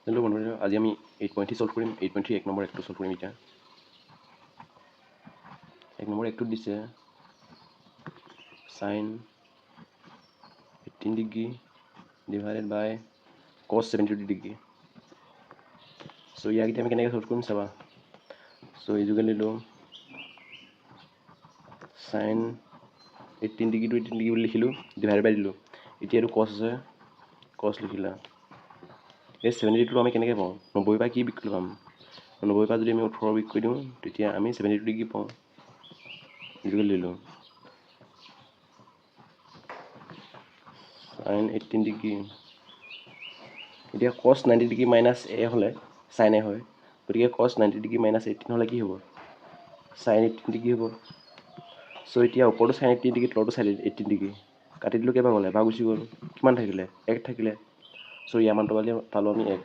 Hello' বন্ধু, আজি আমি 8.3 সলভ কৰিম। 8.3 এক নম্বৰ একটো সলভ কৰিম। এতিয়া এক নম্বৰ একটোত দিছে sin 18 ডিগ্ৰী ডিভাইডেড বাই cos 72 ডিগ্ৰী। চ' ইয়াক এতিয়া আমি কেনেকৈ সলভ কৰিম চাবা। চ' ইজুকেল দিলোঁ sin 18 ডিগ্ৰীটো 18 ডিগ্ৰী বুলি লিখিলোঁ, ডিভাইডেড বাই দিলোঁ। এতিয়া এইটো cos আছে, cos লিখিলা। এই 72টো আমি কেনেকৈ পাওঁ? 90 পৰা কি বিক কৰি পাম? 90 পৰা যদি আমি 18 বিক কৰি দিওঁ তেতিয়া আমি 72 ডিগ্ৰী পাওঁ। ইজুকেল দিলোঁ sin 18 ডিগ্ৰী। এতিয়া cos 90 ডিগ্ৰী মাইনাছ এ হ'লে sin এ হয়, গতিকে cos 90 ডিগ্ৰী মাইনাছ 18 হ'লে কি হ'ব? sin 18 ডিগ্ৰী হ'ব। চ' এতিয়া ওপৰতো sin 18 ডিগ্ৰী, তলতো sin 18 ডিগ্ৰী। কাটি দিলোঁ, কেইবাৰ গ'লে? এবাৰ গুচি গ'ল। কিমান থাকিলে? 1 থাকিলে। চ' ইয়াৰ মানটো পালোঁ আমি 1।